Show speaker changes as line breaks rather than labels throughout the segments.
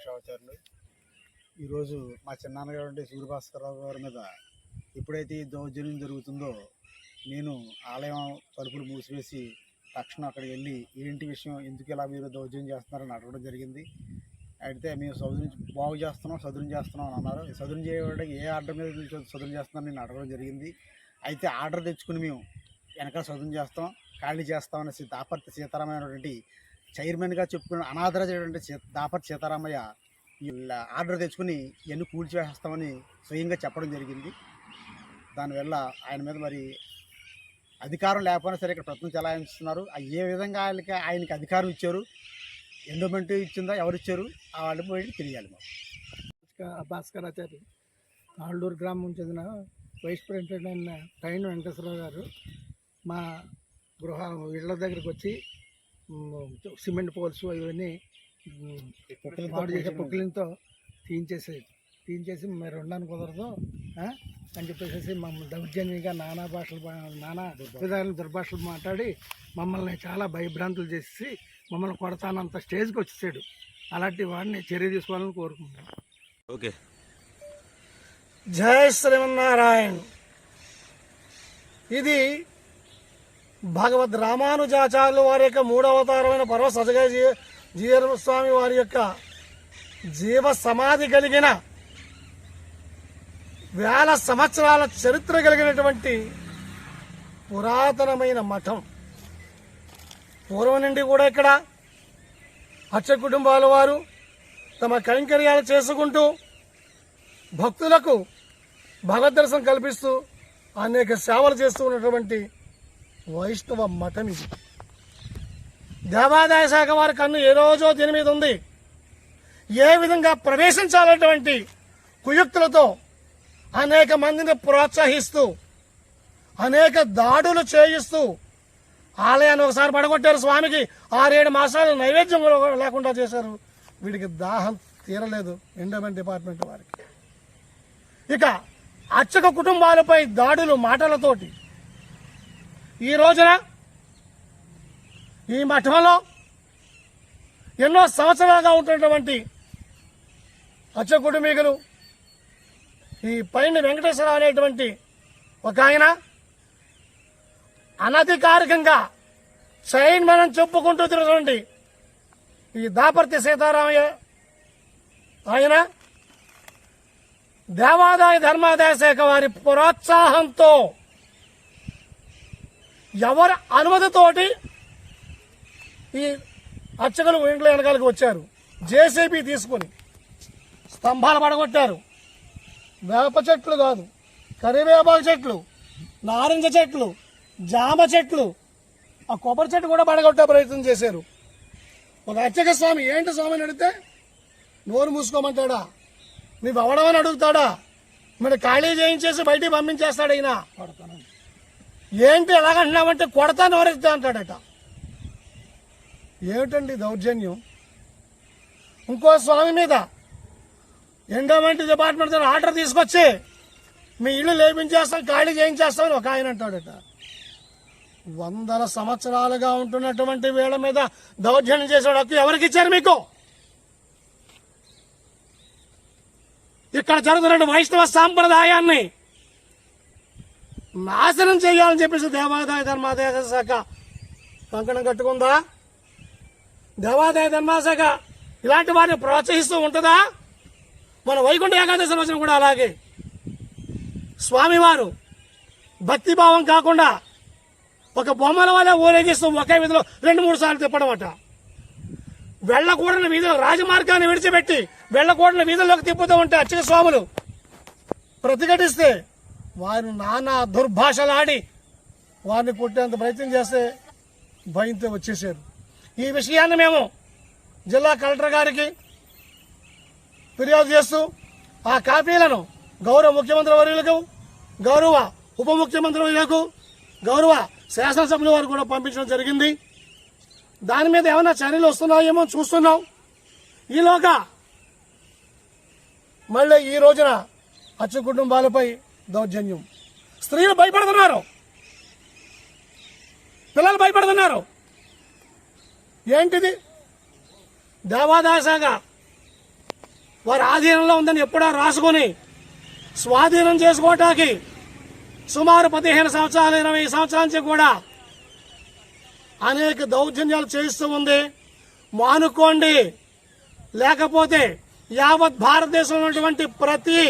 ఘోషావచారులు. ఈరోజు మా చిన్నాన్నగారు సూర్యభాస్కరరావు గారి మీద ఎప్పుడైతే ఈ దౌర్జన్యం జరుగుతుందో నేను ఆలయం తలుపులు మూసివేసి తక్షణం అక్కడికి వెళ్ళి ఏంటి విషయం, ఎందుకు ఇలా మీరు దౌర్జన్యం చేస్తున్నారని అడగడం జరిగింది. అయితే మేము బాగు చేస్తున్నాం, సదును చేస్తున్నాం అని అన్నారు. సదును చేయడానికి ఏ ఆర్డర్ మీద సదును చేస్తున్నారని నేను అడగడం జరిగింది. అయితే ఆర్డర్ తెచ్చుకుని మేము వెనకాల సదును చేస్తాం, ఖాళీ చేస్తామనేసి దాపర్తి సీతారామయ్య చైర్మన్గా చెప్పుకున్న అనాథరైనటువంటి దాపర్తి సీతారామయ్య ఆర్డర్ తెచ్చుకుని ఇవన్నీ కూల్చివేస్తామని స్వయంగా చెప్పడం జరిగింది. దానివల్ల ఆయన మీద మరి అధికారం లేకపోయినా సరే ఇక్కడ ప్రయత్నం చెలాయిస్తున్నారు. ఏ విధంగా ఆయనకి అధికారం ఇచ్చారు, ఎండోమెంట్ ఇచ్చిందా, ఎవరు ఇచ్చారు, వాళ్ళు పోయి తెలియాలి.
భాస్కరాచారి తాళ్ళూరు గ్రామం చెందిన వైస్ ప్రెసిడెంట్ అయిన టైన్ వెంకటేశ్వరరావు గారు మా ఇళ్ళ దగ్గరికి వచ్చి సిమెంట్ పోల్స్ ఇవన్నీ పాడు చేసే పొక్కులతో తీయించేసి మీరు ఉండడానికి కుదరదు అని చెప్పేసి మమ్మల్ని దౌర్జన్యంగా నానా విధాలు దుర్భాషలు మాట్లాడి మమ్మల్ని చాలా భయభ్రాంతులు చేసి మమ్మల్ని కొడతానంత స్టేజ్కి వచ్చేసాడు. అలాంటి వాడిని చర్య తీసుకోవాలని కోరుకుంటున్నాను.
ఓకే.
జై శ్రీమన్నారాయణ. ఇది భగవద్ రామానుజాచార్యుల వారి యొక్క 3వ అవతారమైన పర్వ సజగా జీవ స్వామి వారి యొక్క జీవ సమాధి కలిగిన వేల సంవత్సరాల చరిత్ర కలిగినటువంటి పురాతనమైన మఠం. పూర్వం నుండి కూడా ఇక్కడ అర్చక కుటుంబాల వారు తమ కైంకర్యాలు చేసుకుంటూ భక్తులకు భగవద్ దర్శనం కల్పిస్తూ అనేక సేవలు చేస్తూ ఉన్నటువంటి వైష్ణవ మఠం ఇది. దేవాదాయ శాఖ వారి కన్ను ఏ రోజో దీని మీద ఉంది. ఏ విధంగా ప్రవేశించాలన్నటువంటి కుయుక్తులతో అనేక మందిని ప్రోత్సహిస్తూ అనేక దాడులు చేయిస్తూ ఆలయాన్ని ఒకసారి పడగొట్టారు. స్వామికి 6-7 మాసాలు నైవేద్యం లేకుండా చేశారు. వీడికి దాహం తీరలేదు ఎండోమెంట్ డిపార్ట్మెంట్ వారికి. ఇక అర్చక కుటుంబాలపై దాడులు మాటలతోటి ఈ రోజున ఈ మఠంలో ఎన్నో సంవత్సరాలుగా ఉంటున్నటువంటి అర్చక కుటుంబీకులు ఈ పైన వెంకటేశ్వరరావు అనేటువంటి ఒక ఆయన అనధికారికంగా చైర్మన్ అని చెప్పుకుంటూ తిరుగుతుంది. ఈ దాపర్తి సీతారామయ్య ఆయన దేవాదాయ ధర్మాదాయ శాఖ వారి ప్రోత్సాహంతో ఎవరి అనుమతితోటి ఈ అర్చకులు ఇంట్లో వెనకాలకు వచ్చారు. జేసీబీ తీసుకుని స్తంభాలు పడగొట్టారు. వేప చెట్లు కాదు, కరివేపాకు చెట్లు, నారింజ చెట్లు, జామ చెట్లు, ఆ కొబ్బరి చెట్టు కూడా పడగొట్టే ప్రయత్నం చేశారు. ఒక అర్చక స్వామి ఏంటి స్వామి అని అడిగితే నోరు మూసుకోమంటాడా, మీ అవడమని అడుగుతాడా, మరి ఖాళీ చేయించేసి బయటికి పంపించేస్తాడు. అయినా ఏంటి ఎలాగంటున్నామంటే కొడతా నోరెత్తా అంటాడట. ఏమిటండి దౌర్జన్యం? ఇంకో స్వామి మీద ఎండోమెంట్ డిపార్ట్మెంట్ ఆర్డర్ తీసుకొచ్చి మీ ఇల్లు లేపించేస్తాం, ఖాళీ చేయించేస్తామని ఒక ఆయన అంటాడట. 100 సంవత్సరాలుగా ఉంటున్నటువంటి వీళ్ళ మీద దౌర్జన్యం చేసే హక్కు ఎవరికి ఇచ్చారు మీకు? ఇక్కడ జరుగుతున్న వైష్ణవ సాంప్రదాయాన్ని నాశనం చేయాలని చెప్పేసి దేవాదాయ ధర్మాదాయ శాఖ కంకణం కట్టుకుందా? దేవాదాయ ధర్మశాఖ ఇలాంటి వారిని ప్రోత్సహిస్తూ ఉంటుందా? మన వైకుంఠ ఏకాదశి రోజున కూడా అలాగే స్వామివారు భక్తిభావం కాకుండా ఒక బొమ్మల వల్ల ఊరేగిస్తూ ఒకే వీధిలో 2-3 సార్లు తిప్పడం అట. వెళ్లకూడని వీధిలో రాజమార్గాన్ని విడిచిపెట్టి వెళ్లకూడని వీధుల్లోకి తిప్పుతూ ఉంటే అర్చక స్వాములు ప్రతిఘటిస్తే వారిని నానా దుర్భాషలాడి వారిని కొట్టేంత ప్రయత్నం చేస్తే భయంతో వచ్చేసారు. ఈ విషయాన్ని మేము జిల్లా కలెక్టర్ గారికి ఫిర్యాదు చేస్తూ ఆ కాపీలను గౌరవ ముఖ్యమంత్రి వర్యులకు, గౌరవ ఉప ముఖ్యమంత్రి వర్యులకు, గౌరవ శాసనసభ్యుల వారు కూడా పంపించడం జరిగింది. దాని మీద ఏమైనా చర్యలు వస్తున్నాయేమో చూస్తున్నాం. ఈలోగా మళ్ళీ ఈ రోజున అర్చక కుటుంబాలపై దౌర్జన్యం. స్త్రీలు భయపడుతున్నారు, పిల్లలు భయపడుతున్నారు. ఏంటిది? దేవాదాయ శాఖ వారి ఆధీనంలో ఉందని ఎప్పుడో రాసుకొని స్వాధీనం చేసుకోవటానికి సుమారు 15 సంవత్సరాలు 20 సంవత్సరాల నుంచి కూడా అనేక దౌర్జన్యాలు చేయిస్తూ ఉంది. మానుకోండి, లేకపోతే యావత్ భారతదేశంలో ఉన్నటువంటి ప్రతి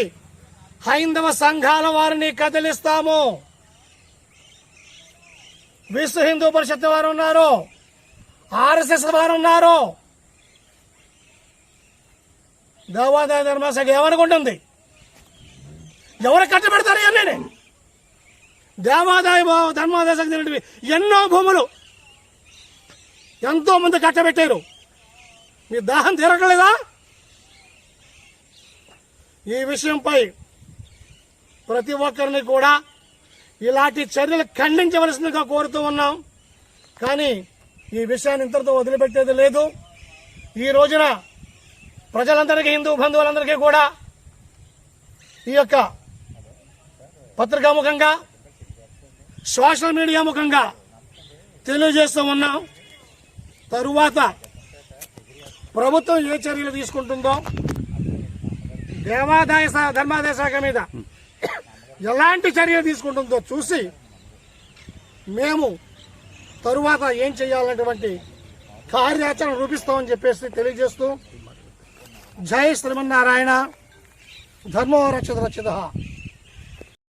హైందవ సంఘాల వారిని కదిలిస్తాము. విశ్వ హిందూ పరిషత్ వారు ఉన్నారు, ఆర్ఎస్ఎస్ వారు ఉన్నారు. దేవాదాయ ధర్మశాఖ ఏమనుకుంటుంది? ఎవరు కట్టబెడతారు? ఇవన్నీ దేవాదాయ ధర్మాదాయ శాఖ ఎన్నో భూములు ఎంతో మంది కట్టబెట్టారు. మీ దాహం తీరట్లేదా? ఈ విషయంపై ప్రతి ఒక్కరిని కూడా ఇలాంటి చర్యలు ఖండించవలసిందిగా కోరుతూ ఉన్నాం. కానీ ఈ విషయాన్ని ఇంతటితో వదిలిపెట్టేది లేదు. ఈ రోజున ప్రజలందరికీ, హిందూ బంధువులందరికీ కూడా ఈ యొక్క పత్రికా ముఖంగా, సోషల్ మీడియా ముఖంగా తెలియజేస్తూ ఉన్నాం. తరువాత ప్రభుత్వం ఏ చర్యలు తీసుకుంటుందో, దేవాదాయ ధర్మాదాయ శాఖ మీద ఎలాంటి చర్యలు తీసుకుంటుందో చూసి మేము తరువాత ఏం చేయాలనేటువంటి కార్యాచరణ రూపిస్తామని చెప్పేసి తెలియజేస్తూ, జై శ్రీమన్నారాయణ, ధర్మో రక్షిత రక్షిత.